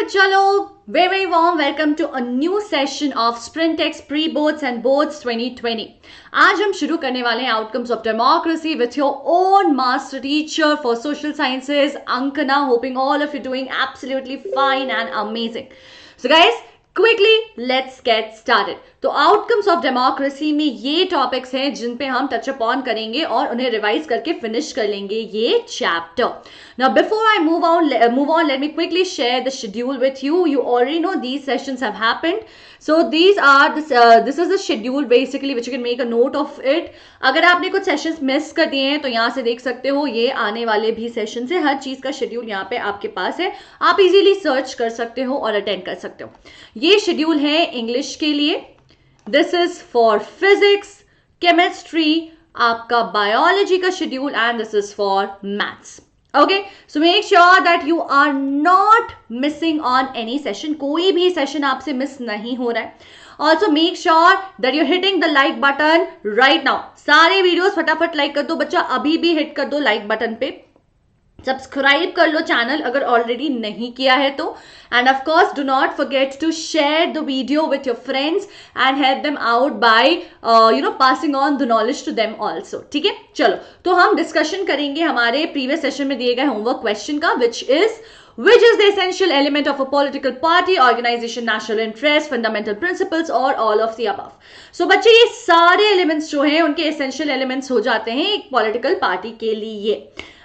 chalo, very warm welcome to a new session of Sprintex Pre-Boards and Boards 2020. आज हम शुरू करने वाले हैं Outcomes of Democracy with your own master teacher for Social Sciences, Ankana. Hoping all of you doing absolutely fine and amazing. So guys, quickly let's get started. तो outcomes of democracy में ये topics हैं जिन पे हम touch upon करेंगे और उन्हें revise करके फिनिश कर लेंगे ये chapter. Now before I move on let me quickly share the schedule with you. You already know these sessions have happened. So these are this is the schedule basically which you can make a note of it. अगर आपने कुछ sessions miss कर दिए हैं तो यहाँ से देख सकते हो, ये आने वाले भी सेशन है. हर चीज का शेड्यूल यहाँ पे आपके पास है, आप इजीली सर्च कर सकते हो और अटेंड कर सकते हो. ये शेड्यूल है इंग्लिश के लिए, this is for physics, chemistry, आपका बायोलॉजी का schedule and this is for maths. Okay, so make sure that you are not missing on any session. कोई भी session आपसे miss नहीं हो रहा है. Also make sure that you're hitting the like button right now. सारे videos फटाफट like कर दो बच्चा, अभी भी hit कर दो like button पे. सब्सक्राइब कर लो चैनल अगर ऑलरेडी नहीं किया है तो. And of course do not forget to share the video with your friends and help them out by passing on the knowledge to them also. ठीक है, चलो तो हम डिस्कशन करेंगे हमारे प्रीवियस सेशन में दिए गए होमवर्क क्वेश्चन का, which is the essential element of a political party, organization, national interest, fundamental principles or all of the above. So बच्चे ये सारे एलिमेंट्स जो हैं उनके एसेंशियल एलिमेंट्स हो जाते हैं एक पॉलिटिकल पार्टी के लिए.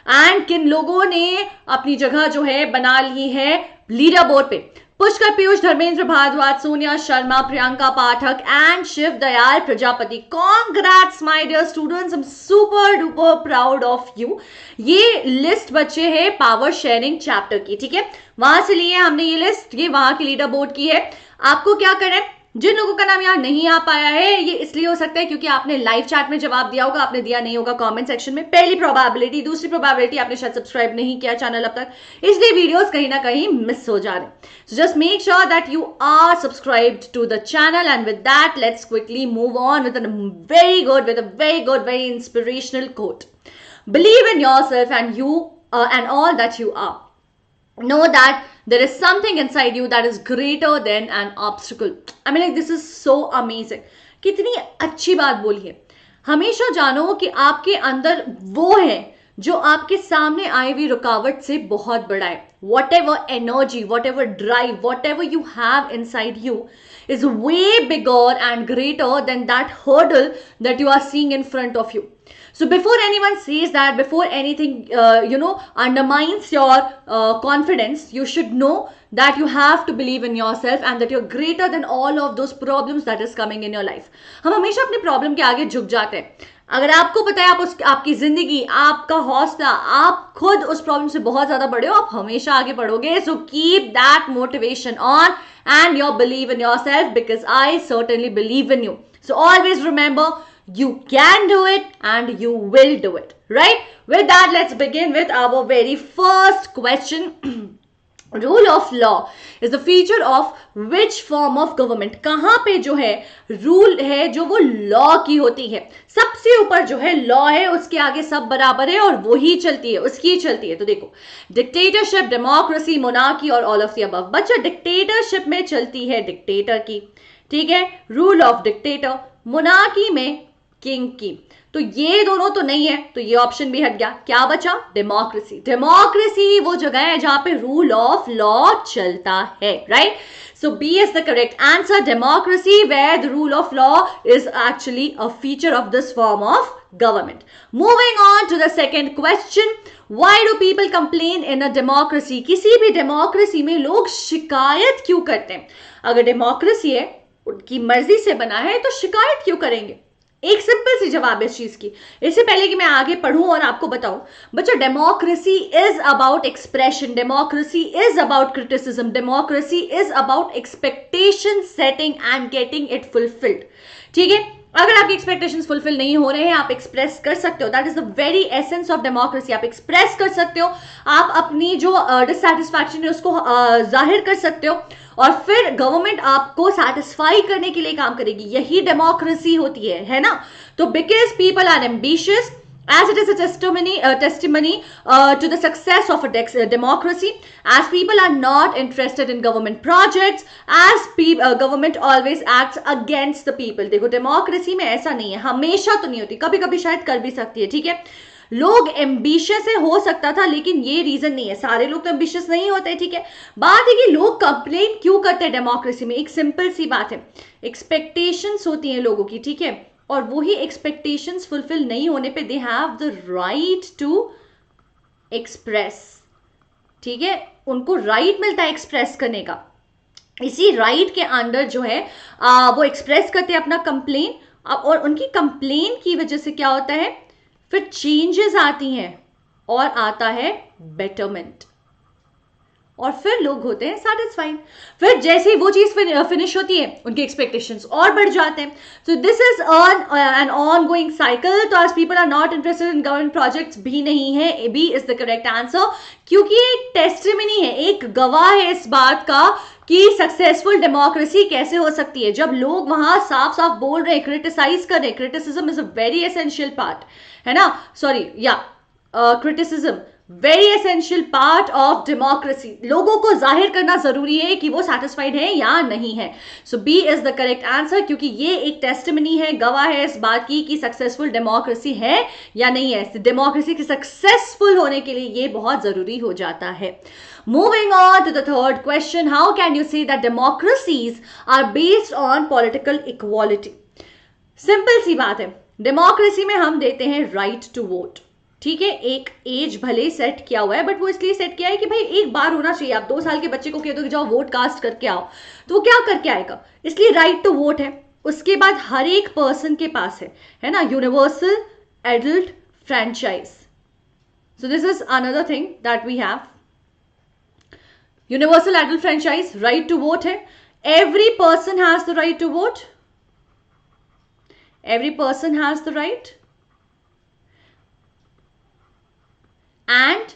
एंड किन लोगों ने अपनी जगह जो है बना ली है लीडर बोर्ड पे? Pushkar Piyush, Dharmendra Bhardwaj, Sonia Sharma, Priyanka Pathak and Shiv Dayal Prajapati. Congrats my dear students, I am super duper proud of you. ये लिस्ट बच्चे है पावर शेयरिंग चैप्टर की. ठीक है, वहां से लिए हमने ये लिस्ट, ये वहां की लीडर बोर्ड की है. आपको क्या करना है, जिन लोगों का नाम यहाँ नहीं आ पाया है ये इसलिए हो सकता है क्योंकि आपने लाइव चैट में जवाब दिया होगा, आपने दिया नहीं होगा कमेंट सेक्शन में. पहली प्रोबेबिलिटी. दूसरी प्रोबेबिलिटी, आपने शायद सब्सक्राइब नहीं किया चैनल अब तक, इसलिए वीडियोस कहीं ना कहीं मिस हो जा रहे हैं. So just make sure that you are subscribed to the channel. And with that let's quickly move on with a very good very inspirational quote. Believe in yourself and you and all that you are. Know that there is something inside you that is greater than an obstacle. I mean, like, this is so amazing. कितनी अच्छी बात बोली है. हमेशा जानो कि आपके अंदर वो है जो आपके सामने आई हुई रुकावट से बहुत बड़ा है. Whatever energy, whatever drive, whatever you have inside you is way bigger and greater than that hurdle that you are seeing in front of you. So before anyone says that, before anything undermines your confidence, you should know that you have to believe in yourself and that you're greater than all of those problems that is coming in your life. हम हमेशा अपने problem के आगे झुक जाते हैं. अगर आपको पता है आप आपकी जिंदगी, आपका हौसला, आप खुद उस प्रॉब्लम से बहुत ज्यादा बड़े हो, आप हमेशा आगे बढ़ोगे. So keep that motivation on and your believe in yourself because I certainly believe in you. So always remember, you can do it and you will do it. Right? With that, let's begin with our very first question. Rule of law is the feature of which form of government? कहाँ पे जो है rule है जो वो law की होती है. सबसे ऊपर जो है लॉ है, उसके आगे सब बराबर है और वो ही चलती है, उसकी ही चलती है. तो देखो, डिक्टेटरशिप, डेमोक्रेसी, मोनार्की और ऑल ऑफ द अबव. बच्चा डिक्टेटरशिप में चलती है डिक्टेटर की. ठीक है, रूल ऑफ डिक्टेटर. मोनार्की में किंग की. तो ये दोनों तो नहीं है, तो ये ऑप्शन भी हट गया. क्या बचा? डेमोक्रेसी. डेमोक्रेसी वो जगह है जहां पे रूल ऑफ लॉ चलता है. Right? So B is the correct answer. Democracy where the rule of law is actually a feature of this form of government. Moving on to the second question. Why do people complain in a democracy? किसी भी democracy में लोग शिकायत क्यों करते हैं? अगर democracy है, उनकी मर्जी से बना है, तो शिकायत क्यों करेंगे? एक सिंपल सी जवाब है इस चीज की. इससे पहले कि मैं आगे पढ़ूं और आपको बताऊं, बच्चों, democracy is about expression, democracy is about criticism, democracy is about expectation setting and getting it fulfilled. ठीक है, अगर आपके एक्सपेक्टेशंस फुलफिल नहीं हो रहे हैं, आप एक्सप्रेस कर सकते हो. That is the very essence of democracy. आप एक्सप्रेस कर सकते हो, आप अपनी जो डिससैटिस्फैक्शन है उसको जाहिर कर सकते हो और फिर गवर्नमेंट आपको सेटिस्फाई करने के लिए काम करेगी. यही डेमोक्रेसी होती है ना? तो because people are ambitious as it is a testimony to the success of a democracy, as people are not interested in government projects, as government always acts against the people. देखो democracy में ऐसा नहीं है, हमेशा तो नहीं होती, कभी कभी शायद कर भी सकती है, ठीक है. लोग एम्बिशियस है, हो सकता था, लेकिन ये रीजन नहीं है. सारे लोग तो एम्बिशियस नहीं होते, ठीक है. बात है कि लोग कंप्लेन क्यों करते हैं डेमोक्रेसी में. एक सिंपल सी बात है, एक्सपेक्टेशंस होती हैं लोगों की, ठीक है, और वही एक्सपेक्टेशंस फुलफिल नहीं होने पे they have the right to express, ठीक है. उनको राइट मिलता है एक्सप्रेस करने का. इसी राइट के अंडर जो है वो एक्सप्रेस करते हैं अपना कंप्लेन, और उनकी कंप्लेन की वजह से क्या होता है, फिर चेंजेस आती हैं और आता है बेटरमेंट, और फिर लोग होते हैं सेटिस्फाइड. फिर जैसे ही वो चीज फिनिश होती है, उनके एक्सपेक्टेशंस और बढ़ जाते हैं. So this is an ongoing cycle. तो आज people are not interested in government projects भी नहीं है, B is the correct answer, क्योंकि एक टेस्टिमनी है, एक गवाह है इस बात का कि सक्सेसफुल डेमोक्रेसी कैसे हो सकती है. जब लोग वहां साफ साफ बोल रहे हैं, क्रिटिसाइज कर रहे हैं, criticism is a very essential part, है ना, सॉरी या criticism very essential part of democracy. लोगों को जाहिर करना जरूरी है कि वो सेटिस्फाइड है या नहीं है. So B is the correct answer, क्योंकि ये एक टेस्टिमनी है, गवाह है इस बात की कि सक्सेसफुल डेमोक्रेसी है या नहीं है. डेमोक्रेसी के सक्सेसफुल होने के लिए ये बहुत जरूरी हो जाता है. Moving on to the third question, how can you say that democracies are based on political equality? Simple सी बात है, डेमोक्रेसी में हम देते हैं राइट टू वोट, ठीक है. एक एज भले सेट किया हुआ है, बट वो इसलिए सेट किया है कि भाई एक बार होना चाहिए. आप 2 साल के बच्चे को कह दो कि जाओ वोट कास्ट करके आओ, तो वो क्या करके आएगा, इसलिए राइट टू वोट है. उसके बाद हर एक पर्सन के पास है ना, universal adult franchise. So this is another thing that we have. Universal adult franchise, right to vote है. Every person has the right to vote, every person has the right, and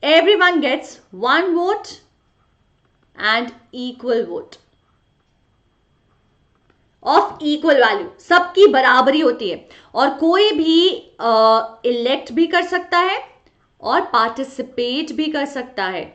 everyone gets one vote and equal vote of equal value. सबकी बराबरी होती है, और कोई भी elect भी कर सकता है और पार्टिसिपेट भी कर सकता है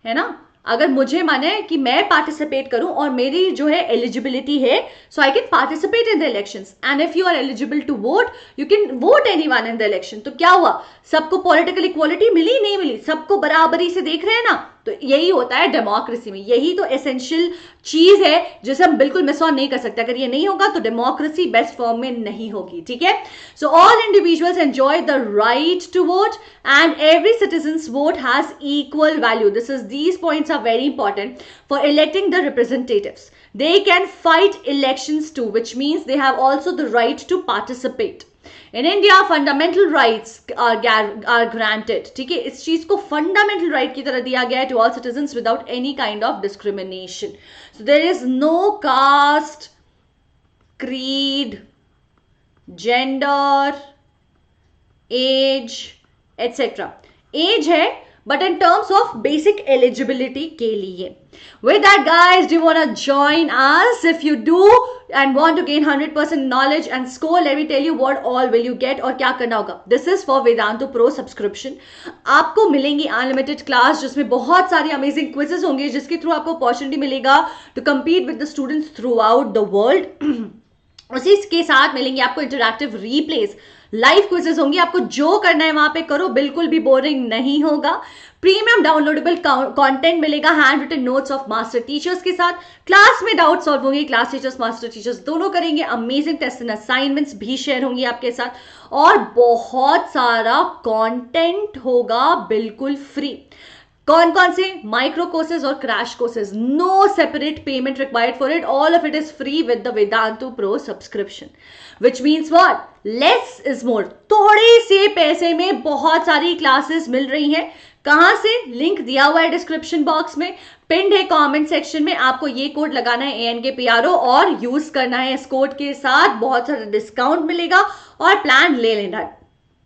ना. अगर मुझे माने कि मैं पार्टिसिपेट करूं और मेरी जो है एलिजिबिलिटी है, so I can participate in the elections, and if you are eligible to vote you can vote anyone in the election. तो क्या हुआ, सबको पॉलिटिकल इक्वालिटी मिली, नहीं मिली, सबको बराबरी से देख रहे हैं ना. तो यही होता है डेमोक्रेसी में, यही तो एसेंशियल चीज है जिसे हम बिल्कुल मिस ऑन नहीं कर सकते. अगर ये नहीं होगा तो डेमोक्रेसी बेस्ट फॉर्म में नहीं होगी, ठीक है. So all individuals enjoy the right to vote and every citizens vote has equal value. these points are very important for electing the representatives. They can fight elections too, which means they have also the right to participate. In India, fundamental rights are granted. ठीक है, इस चीज को fundamental right की तरह दिया गया है to all citizens without any kind of discrimination. So there is no caste, creed, gender, age, etc. Age है, but in terms of basic eligibility के लिए. With that, guys, do you want to join us? If you do and want to gain 100% knowledge and score, let me tell you what all will you get और क्या करना होगा. This is for Vedantu Pro subscription. आपको मिलेंगी unlimited class जिसमें बहुत सारी amazing quizzes होंगे, जिसके थ्रू आपको अपॉर्चुनिटी मिलेगा to compete with the students throughout the world. उसी के साथ मिलेंगे आपको इंटरैक्टिव रीप्लेस, लाइव क्विजेस होंगी. आपको जो करना है वहां पे करो, बिल्कुल भी बोरिंग नहीं होगा. प्रीमियम डाउनलोडेबल कंटेंट मिलेगा, handwritten notes of master teachers के साथ. क्लास में डाउट सॉल्व होंगे, क्लास टीचर्स मास्टर टीचर्स दोनों करेंगे. अमेजिंग टेस्ट एंड असाइनमेंट्स भी शेयर होंगी आपके साथ, और बहुत सारा कंटेंट होगा बिल्कुल फ्री. कौन कौन से, माइक्रो कोर्सेज और crash courses, no separate payment required for it, all of it is free with the Vedantu pro subscription. Which means what, less is more. थोड़े से पैसे में बहुत सारी क्लासेस मिल रही हैं. कहां से, लिंक दिया हुआ है डिस्क्रिप्शन बॉक्स में, पिंड है कमेंट सेक्शन में. आपको ये कोड लगाना है ANKPRO और यूज करना है. इस कोड के साथ बहुत सारा डिस्काउंट मिलेगा और प्लान ले लेना है.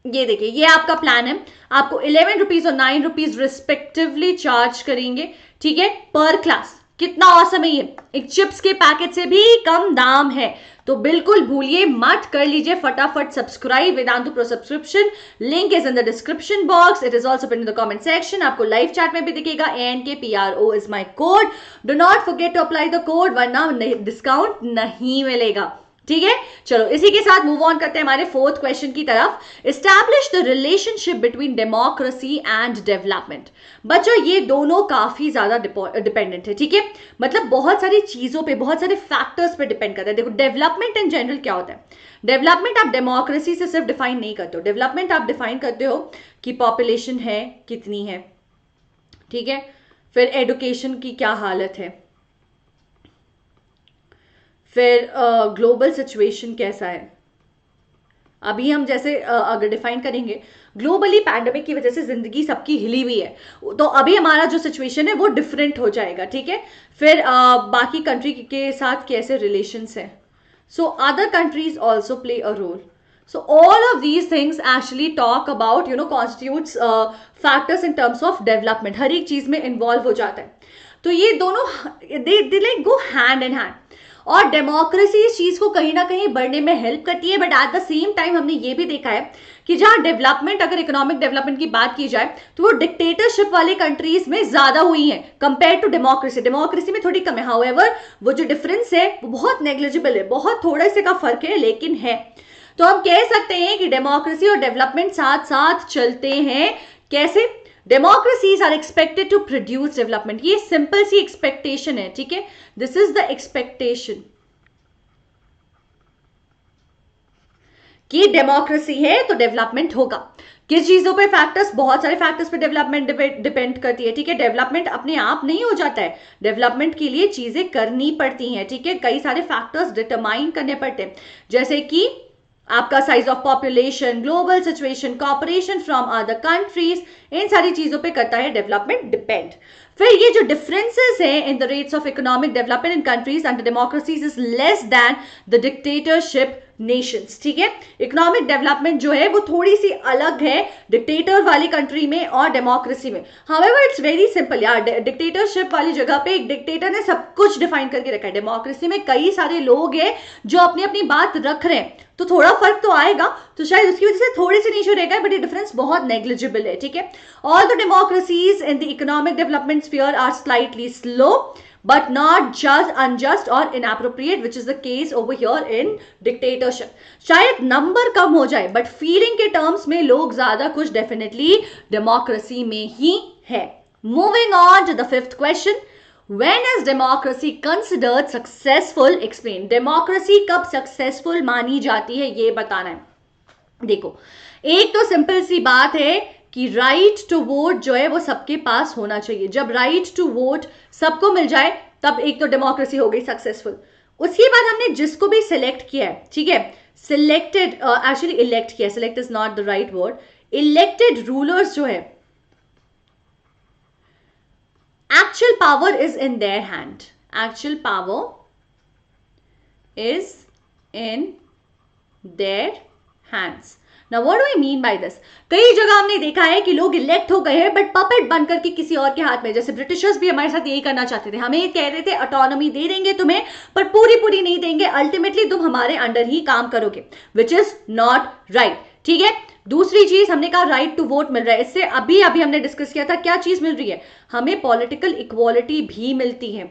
ये देखिए, ये आपका प्लान है. आपको 11 रुपीज और 9 रुपीज रिस्पेक्टिवली चार्ज करेंगे, ठीक है, पर क्लास. कितना औसम है ये, एक चिप्स के पैकेट से भी कम दाम है। तो बिल्कुल भूलिए मत, कर लीजिए फटाफट subscribe Vedantu pro subscription. Link is in the description box, it is also pin in the comment section, आपको लाइव चैट में भी दिखेगा। ANKPRO is my code, do not forget to apply the code, वरना डिस्काउंट नहीं मिलेगा। ठीक है, चलो इसी के साथ मूव ऑन करते हैं हमारे फोर्थ क्वेश्चन की तरफ। Establish the relationship between democracy and development. बच्चों ये दोनों काफी ज्यादा डिपेंडेंट है, ठीक है, मतलब बहुत सारी चीजों पे, बहुत सारे फैक्टर्स पे डिपेंड करता है। देखो डेवलपमेंट इन जनरल क्या होता है, डेवलपमेंट आप डेमोक्रेसी से सिर्फ डिफाइन नहीं करते हो, डेवलपमेंट आप डिफाइन करते हो कि पॉपुलेशन है कितनी है, ठीक है, फिर एडुकेशन की क्या हालत है, फिर ग्लोबल सिचुएशन कैसा है। अभी हम जैसे अगर डिफाइन करेंगे, ग्लोबली पैंडेमिक की वजह से जिंदगी सबकी हिली हुई है, तो अभी हमारा जो सिचुएशन है वो डिफरेंट हो जाएगा, ठीक है। फिर बाकी कंट्री के साथ कैसे रिलेशंस है, so other countries also play a role. So all of these things actually talk about, constitutes factors in terms of development. हर एक चीज में इन्वॉल्व हो जाता है। तो ये दोनों they like go hand in hand। और डेमोक्रेसी इस चीज को कहीं ना कहीं बढ़ने में हेल्प करती है, but at the same time हमने ये भी देखा है कि जहां डेवलपमेंट, अगर इकोनॉमिक डेवलपमेंट की बात की जाए तो वो डिक्टेटरशिप वाले कंट्रीज में ज्यादा हुई है कंपेयर टू डेमोक्रेसी। डेमोक्रेसी में थोड़ी कम है, हाउएवर वो जो डिफरेंस है वो बहुत नेग्लिजिबल है, बहुत थोड़े से का फर्क है, लेकिन है। तो हम कह सकते हैं कि डेमोक्रेसी और डेवलपमेंट साथ साथ चलते हैं। कैसे? Democracies are expected to produce development, ये सिंपल सी एक्सपेक्टेशन है, ठीक है, दिस इज द एक्सपेक्टेशन कि डेमोक्रेसी है तो डेवलपमेंट होगा। किस चीजों पे फैक्टर्स, बहुत सारे फैक्टर्स पे डेवलपमेंट डिपेंड करती है, ठीक है। डेवलपमेंट अपने आप नहीं हो जाता है, डेवलपमेंट के लिए चीजें करनी पड़ती हैं, ठीक है, कई सारे फैक्टर्स डिटरमाइन करने पड़ते हैं, जैसे कि आपका size of population, global situation, cooperation from other countries, इन सारी चीजों पे करता है डेवलपमेंट डिपेंड। फिर ये जो डिफरेंसेस हैं in the rates of economic development in countries under democracies is less than the dictatorship Nations, ठीक है। इकोनॉमिक डेवलपमेंट जो है वो थोड़ी सी अलग है डिक्टेटर वाली कंट्री में और डेमोक्रेसी में। हाउएवर इट्स वेरी सिंपल यार, डिक्टेटरशिप वाली जगह पे एक डिक्टेटर ने सब कुछ डिफाइन करके रखा है, डेमोक्रेसी में कई सारे लोग हैं जो अपनी अपनी बात रख रहे हैं, तो थोड़ा फर्क तो आएगा, तो शायद उसकी वजह से थोड़ी सी इशू रहेगा, बट ये डिफरेंस बहुत नेग्लिजिबल है, ठीक है। All the democracies in the economic development sphere are slightly slow but not just unjust or inappropriate, which is the case over here in dictatorship. शायद नंबर कम हो जाए बट फीलिंग के terms में लोग ज्यादा कुछ डेफिनेटली डेमोक्रेसी में ही है। Moving on to the fifth question, When is democracy considered successful? Explain. Democracy कब सक्सेसफुल मानी जाती है ये बताना है। देखो, एक तो सिंपल सी बात है कि राइट टू वोट जो है वो सबके पास होना चाहिए। जब राइट टू वोट सबको मिल जाए तब एक तो डेमोक्रेसी हो गई सक्सेसफुल। उसके बाद हमने जिसको भी सिलेक्ट किया है, ठीक है, सिलेक्टेड, एक्चुअली इलेक्ट किया, select is not the right word, elected rulers जो है, actual power is in their hand, actual power is in their hands. Now what do I mean by this? कई जगह हमने देखा है कि लोग इलेक्ट हो गए हैं बट पपेट बन करके किसी और के हाथ में, जैसे ब्रिटिशर्स भी हमारे साथ यही करना चाहते थे, हमें कह रहे थे ऑटोनॉमी दे देंगे तुम्हें पर पूरी नहीं देंगे, अल्टीमेटली तुम हमारे अंडर ही काम करोगे, विच इज नॉट राइट, ठीक है। दूसरी चीज हमने कहा राइट टू वोट मिल रहा है, इससे अभी हमने डिस्कस किया था क्या चीज मिल रही है, हमें पॉलिटिकल इक्वालिटी भी मिलती है,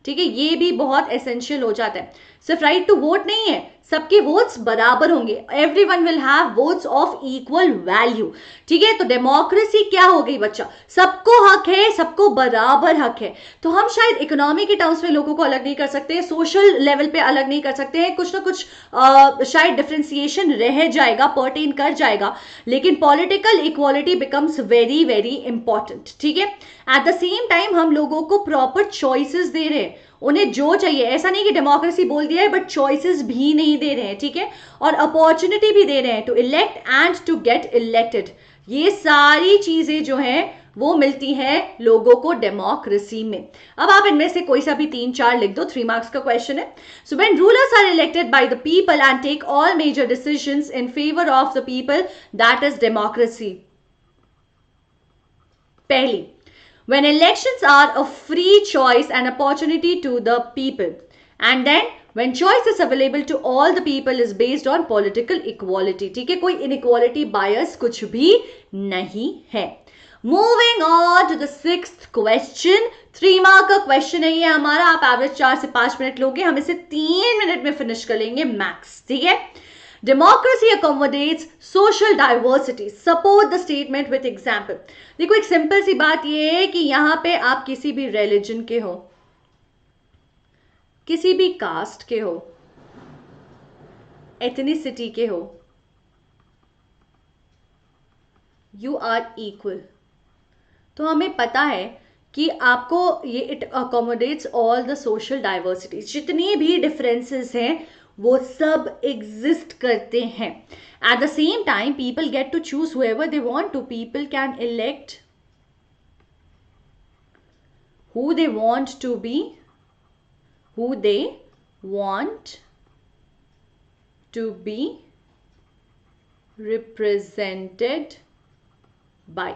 ठीक है, ये भी बहुत एसेंशियल हो जाता है। सिर्फ राइट टू वोट नहीं है, सबके वोट्स बराबर होंगे, everyone will have votes of equal value, ठीक है। तो डेमोक्रेसी क्या हो गई बच्चा, सबको हक है, सबको बराबर हक है। तो हम शायद इकोनॉमी के टर्म्स में लोगों को अलग नहीं कर सकते, सोशल लेवल पे अलग नहीं कर सकते हैं, कुछ ना कुछ शायद डिफ्रेंसिएशन रह जाएगा, पर्टेन कर जाएगा, लेकिन political equality becomes very very important, ठीक है। एट द सेम टाइम हम लोगों को प्रॉपर चॉइसेस दे रहे हैं, उन्हें जो चाहिए, ऐसा नहीं कि डेमोक्रेसी बोल दिया है बट चॉइसेस भी नहीं दे रहे हैं, ठीक है, और अपॉर्चुनिटी भी दे रहे हैं to elect and to get elected. ये सारी चीजें जो हैं वो मिलती हैं लोगों को डेमोक्रेसी में। अब आप इनमें से कोई सा भी 3-4 लिख दो, 3 मार्क्स का क्वेश्चन है। So when rulers are elected by the people and take all major decisions in favour of the people, that is democracy. पहली, when elections are a free choice and opportunity to the people, and then when choice is available to all the people is based on political equality. ठीक है, कोई inequality bias कुछ भी नहीं है. Moving on to the sixth question. 3 mark का question है ये हमारा. आप एवरेज 4 से 5 मिनट लोगे, हम इसे 3 मिनट में फिनिश कर लेंगे मैक्स. ठीक है. Democracy accommodates social diversity. Support the statement with example. देखो एक सिंपल सी बात ये है कि यहां पे आप किसी भी रिलीजन के हो, किसी भी कास्ट के हो, एथनिसिटी के हो, यू आर इक्वल. तो हमें पता है कि आपको ये it accommodates all the social diversities. जितनी भी डिफरेंसेस हैं वो सब एग्जिस्ट करते हैं. At the same time people get to choose whoever they want to. People can elect who they want to be, who they want to be represented by.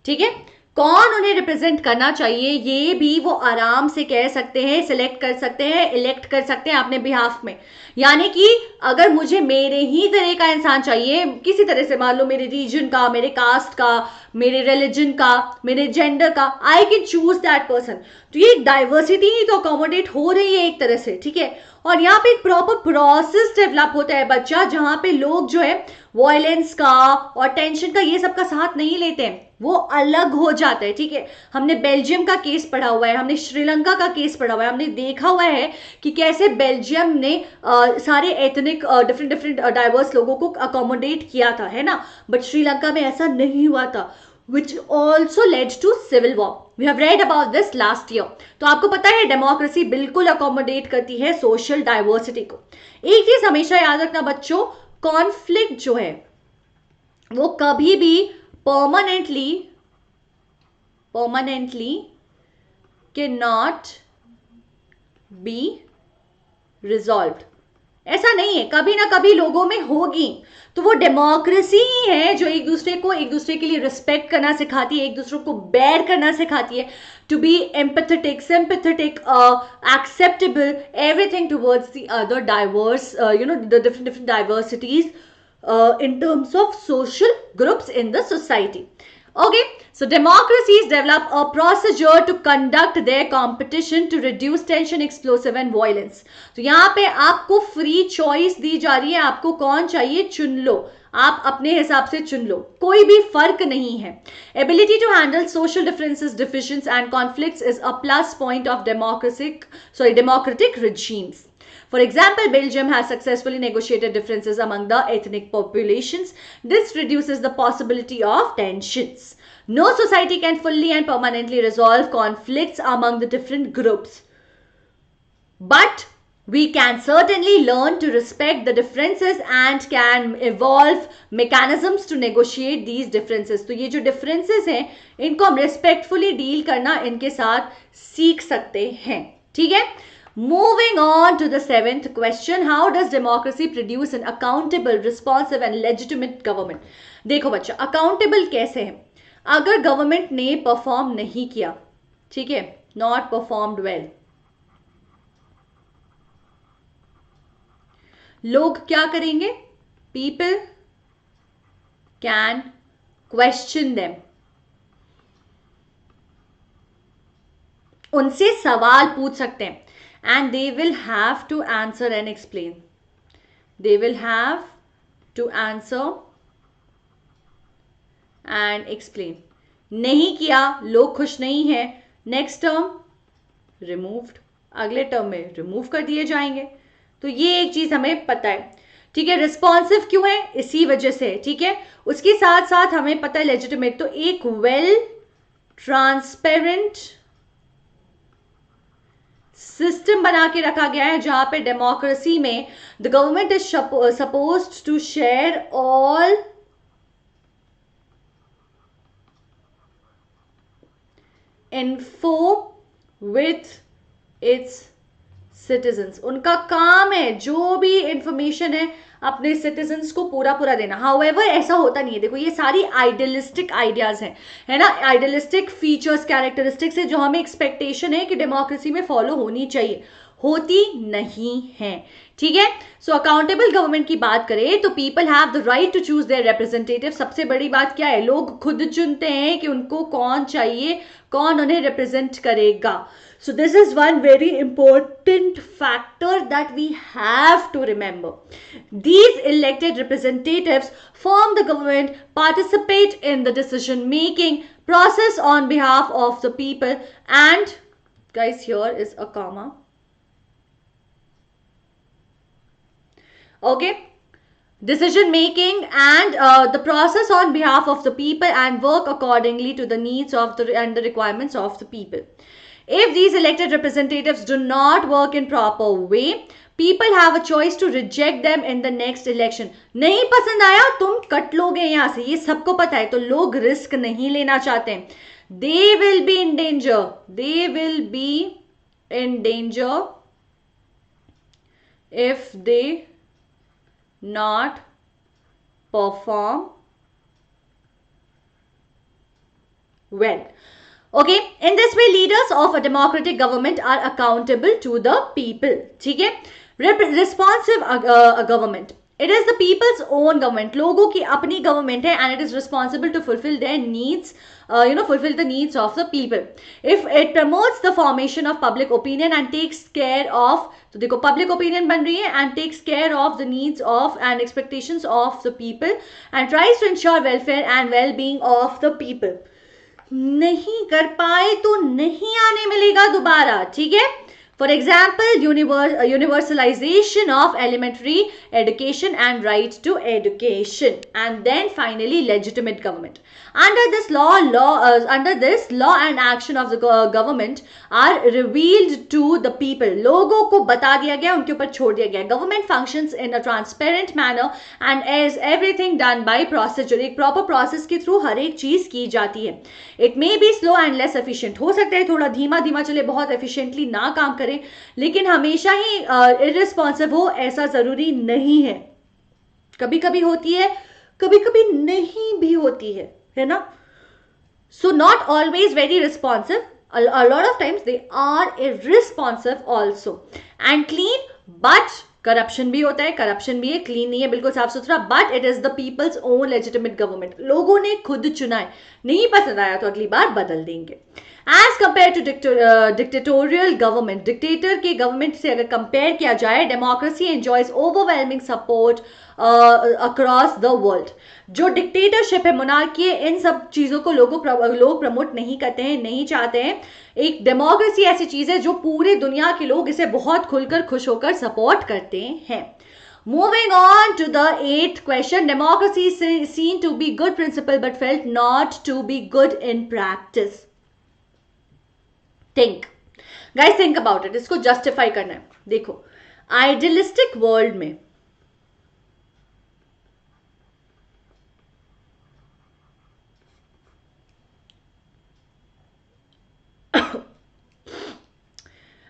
ठीक है, कौन उन्हें रिप्रेजेंट करना चाहिए ये भी वो आराम से कह सकते हैं, सिलेक्ट कर सकते हैं, इलेक्ट कर सकते हैं अपने बिहाफ में. यानी कि अगर मुझे मेरे ही तरह का इंसान चाहिए, किसी तरह से, मान लो मेरे रीजन का, मेरे कास्ट का, मेरे रिलीजन का, मेरे जेंडर का, I can choose that person. तो ये डाइवर्सिटी ही तो अकोमोडेट हो रही है एक तरह से. ठीक है, और यहाँ पे एक प्रॉपर प्रोसेस डेवलप होता है बच्चा, जहां पे लोग जो है वायलेंस का और टेंशन का ये सब का साथ नहीं लेते हैं, वो अलग हो जाता है. ठीक है, हमने बेल्जियम का केस पढ़ा हुआ है, हमने श्रीलंका का केस पढ़ा हुआ है, हमने देखा हुआ है कि कैसे बेल्जियम ने सारे एथनिक डिफरेंट डाइवर्स लोगों को अकोमोडेट किया था, है ना. बट श्रीलंका में ऐसा नहीं हुआ था, which also led to civil war. We have read about this last year. तो आपको पता है डेमोक्रेसी बिल्कुल अकोमोडेट करती है सोशल डाइवर्सिटी को. एक चीज हमेशा याद रखना बच्चों, कॉन्फ्लिक्ट जो है वो कभी भी permanently can not be resolved. ऐसा नहीं है, कभी ना कभी लोगों में होगी. तो वो डेमोक्रेसी ही है जो एक दूसरे के लिए रिस्पेक्ट करना सिखाती है, एक दूसरे को बेयर करना सिखाती है, to be empathetic, sympathetic, acceptable, everything towards the other diverse, the different diversities in terms of social groups in the society. Okay, so democracies develop a procedure to conduct their competition to reduce tension, explosive and violence. तो यहाँ पे आपको free choice दी जा रही है, आपको कौन चाहिए चुन लो, आप अपने हिसाब से चुन लो, कोई भी फर्क नहीं है. Ability to handle social differences, divisions and conflicts is a plus point of democratic regimes. For example, Belgium has successfully negotiated differences among the ethnic populations. This reduces the possibility of tensions. No society can fully and permanently resolve conflicts among the different groups. But we can certainly learn to respect the differences and can evolve mechanisms to negotiate these differences. तो ये जो differences हैं, इनको हम respectfully deal करना इनके साथ सीख सकते हैं. ठीक है? Moving on to the seventh question, how does democracy produce an accountable, responsive and legitimate government? देखो बच्चा, accountable कैसे है? अगर गवर्नमेंट ने परफॉर्म नहीं किया, ठीक है, not performed well, लोग क्या करेंगे? People can question them. उनसे सवाल पूछ सकते हैं. And they will have to answer and explain. They will have to answer and explain. नहीं किया, लोग खुश नहीं है, नेक्स्ट टर्म रिमूव्ड, अगले टर्म में रिमूव कर दिए जाएंगे. तो ये एक चीज हमें पता है. ठीक है, रिस्पॉन्सिव क्यों है? इसी वजह से. ठीक है, उसके साथ साथ हमें पता है लेजिटिमेट. तो एक वेल ट्रांसपेरेंट सिस्टम बना के रखा गया है जहां पे डेमोक्रेसी में the government is supposed to share all info with its citizens. उनका काम है जो भी इंफॉर्मेशन है अपने सिटीजन्स को पूरा पूरा देना। हाउएवर ऐसा होता नहीं है। देखो ये सारी आइडियलिस्टिक आइडियाज हैं, है ना, आइडियलिस्टिक फीचर्स, कैरेक्टरिस्टिक्स है जो हमें एक्सपेक्टेशन है कि डेमोक्रेसी में फॉलो होनी चाहिए, होती नहीं है। ठीक है। सो अकाउंटेबल गवर्नमेंट की बात करें तो people have the right to choose their representative. सबसे बड़ी बात क्या है, लोग खुद चुनते हैं कि उनको कौन चाहिए, कौन उन्हें रिप्रेजेंट करेगा। So this is one very important factor that we have to remember. These elected representatives form the government, participate in the decision making process on behalf of the people, and guys, here is a comma. Okay, decision making and the process on behalf of the people, and work accordingly to the needs of and the requirements of the people. If these elected representatives do not work in proper way, people have a choice to reject them in the next election. नहीं पसंद आया तुम cut लोगे यहाँ से, ये सबको पता है, तो लोग रिस्क नहीं लेना चाहते हैं. They will be in danger. They will be in danger if they not perform well. Okay, in this way leaders of a democratic government are accountable to the people. ठीक है. Responsive government, it is the people's own government. लोगों की अपनी government है and it is responsible to fulfill their needs, fulfill the needs of the people. If it promotes the formation of public opinion and takes care of, तो देखो public opinion बन रही है and takes care of the needs of and expectations of the people and tries to ensure welfare and well-being of the people. नहीं कर पाए तो नहीं आने मिलेगा दोबारा. ठीक है. For example, universalization of elementary education and right to education, and then finally legitimate government. Under this law and action of the government are revealed to the people. लोगों को बता दिया गया, उनके ऊपर छोड़ दिया गया. Government functions in a transparent manner and is everything done by procedure. एक proper process के through हर एक चीज की जाती है. It may be slow and less efficient. हो सकता है थोड़ा धीमा धीमा चले, बहुत efficiently ना काम करे, लेकिन हमेशा ही इररिस्पॉन्सिव हो ऐसा जरूरी नहीं है. कभी कभी होती है, कभी कभी नहीं भी होती है ना. So not always very responsive, a lot of times they are irresponsive also. And clean, but corruption भी होता है, करप्शन भी है, क्लीन नहीं है, बिल्कुल साफ सुथरा. But it is the people's own legitimate government. लोगों ने खुद चुना है, नहीं पसंद आया तो अगली बार बदल देंगे. As compare to dictatorial government, dictator के गवर्नमेंट से अगर कंपेयर किया जाए, democracy enjoys overwhelming support across the world. जो डिक्टेटरशिप है, मोनार्की है, इन सब चीजों को लोग प्रमोट नहीं करते हैं, नहीं चाहते हैं. एक डेमोक्रेसी ऐसी चीज है जो पूरी दुनिया के लोग इसे बहुत खुलकर खुश होकर सपोर्ट करते हैं. Moving on to the 8th question, democracy is seen to be good principle but felt not to be good in practice. Think, guys, think about it. इसको justify करना है. देखो, idealistic world में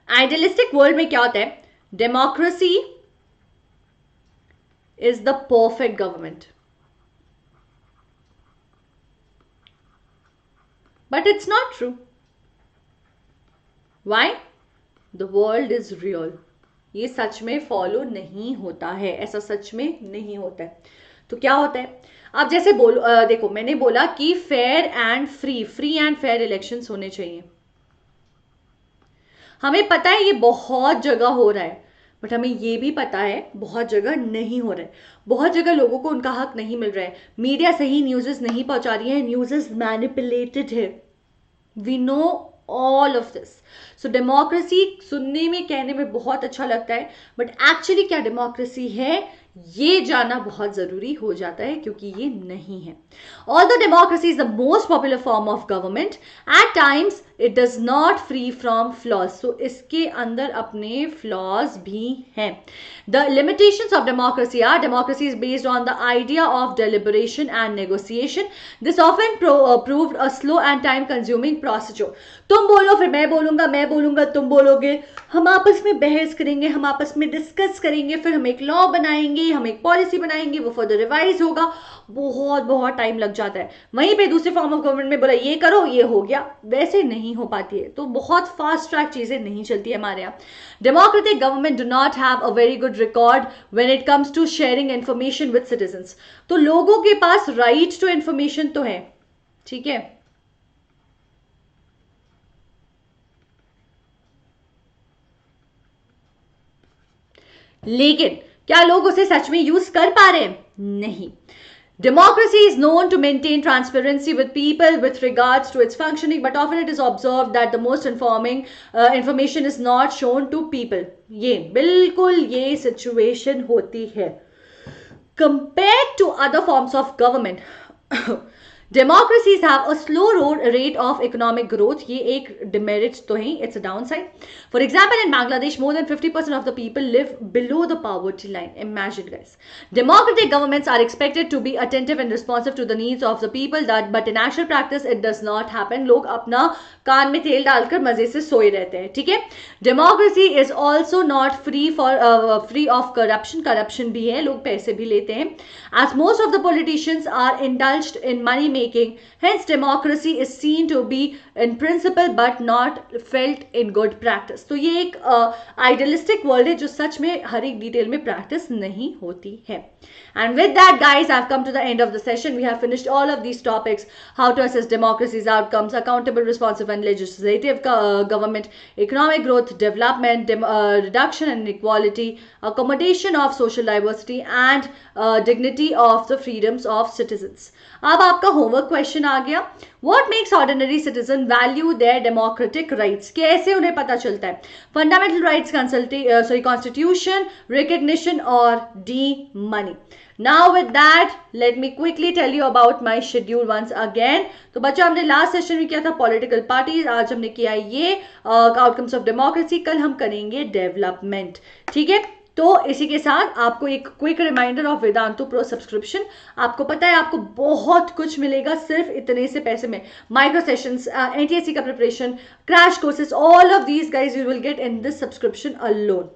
आइडियलिस्टिक वर्ल्ड में क्या होता है, democracy is the perfect government, but it's not true. Why? The world is real. ये सच में फॉलो नहीं होता है, ऐसा सच में नहीं होता है. तो क्या होता है, आप जैसे देखो, मैंने बोला कि fair and free and fair elections होने चाहिए. हमें पता है ये बहुत जगह हो रहा है, बट हमें ये भी पता है बहुत जगह नहीं हो रहा है. बहुत जगह लोगों को उनका हक नहीं मिल रहा है, मीडिया सही न्यूज़ नहीं पहुंचा रही है, न्यूज़ मैनिपुलेटेड है. We know all of this. सो डेमोक्रेसी सुनने में, कहने में बहुत अच्छा लगता है, बट एक्चुअली क्या डेमोक्रेसी है ये जानना बहुत जरूरी हो जाता है, क्योंकि ये नहीं है. Although democracy is the most popular form of government, at times it does not free from flaws. So इसके अंदर अपने फ्लॉज भी हैं. The limitations of democracy are democracy is based on the idea of deliberation and negotiation. This often proved a slow and time consuming procedure. तुम बोलो फिर मैं बोलूंगा तुम बोलोगे, हम आपस में बहस करेंगे, हम आपस में डिस्कस करेंगे, फिर हम एक लॉ बनाएंगे, हम एक पॉलिसी बनाएंगे, वो फर्दर रिवाइज होगा. बहुत बहुत टाइम लग जाता है. वहीं पे दूसरे फॉर्म ऑफ गवर्नमेंट में बोला ये करो ये हो गया, वैसे नहीं हो पाती है. तो बहुत फास्ट ट्रैक चीजें नहीं चलती है हमारे यहाँ. Democratic government do not have a very good record when it comes to sharing information with citizens. तो लोगों के पास राइट टू इंफॉर्मेशन तो है, ठीक है, लेकिन क्या लोग उसे सच में यूज कर पा रहे हैं? नहीं. Democracy is known to maintain transparency with people with regards to its functioning, but often it is observed that the most informing information is not shown to people. ये बिल्कुल ये situation होती है. Compared to other forms of government, democracies have a slow rate of economic growth. ये एक demerit तो है, it's a downside. For example, in Bangladesh, more than 50% of the people live below the poverty line. Imagine, guys. Democratic governments are expected to be attentive and responsive to the needs of the people, but in actual practice, it does not happen. लोग अपना कान में तेल डालकर मजे से सोए रहते हैं, ठीक है. Democracy is also not free of corruption. Corruption भी है, लोग पैसे भी लेते हैं. As most of the politicians are indulged in money making, hence democracy is seen to be in principle but not felt in good practice. तो ये एक idealistic world है जो सच में हर एक डिटेल में प्रैक्टिस नहीं होती है. And with that, guys, I've come to the end of the session. We have finished all of these topics: how to assess democracy's outcomes, accountable, responsive and legislative government, economic growth, development, reduction in inequality, accommodation of social diversity and dignity of the freedoms of citizens. अब आपका homework question आ गया. What makes ordinary citizen value their democratic rights? कैसे उन्हें पता चलता है? Fundamental rights, constitution, recognition or D, money. Now with that, let me quickly tell you about my schedule once again. तो बच्चों, हमने लास्ट सेशन में किया था पॉलिटिकल पार्टीज, आज हमने किया ये आउटकम्स ऑफ डेमोक्रेसी, कल हम करेंगे डेवलपमेंट, ठीक है. तो इसी के साथ आपको एक quick reminder of Vedantu pro subscription. आपको पता है आपको बहुत कुछ मिलेगा सिर्फ इतने से पैसे में. माइक्रो सेशंस, एनटीएससी का preparation, crash courses, all of these guys you will get in this subscription alone.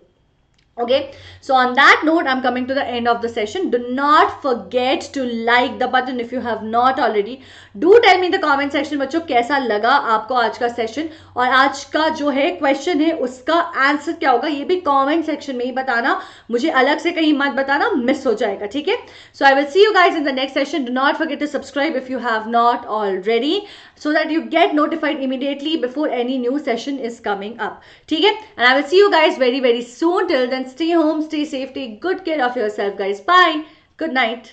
Okay, so on that note, I'm coming to the end of the session. Do not forget to like the button if you have not already. Do tell me in the comment section बच्चों कैसा लगा आपको आज का session, और आज का जो है क्वेश्चन है उसका आंसर क्या होगा ये भी कमेंट सेक्शन में ही बताना, मुझे अलग से कहीं मत बताना, मिस हो जाएगा, ठीक है. So I will see you guys in the next session. Do not forget to subscribe if you have not already, so that you get notified immediately before any new session is coming up, ठीक है. And I will see you guys very very soon. Till then, stay home, stay safe, take good care of yourself, guys. Bye. Good night.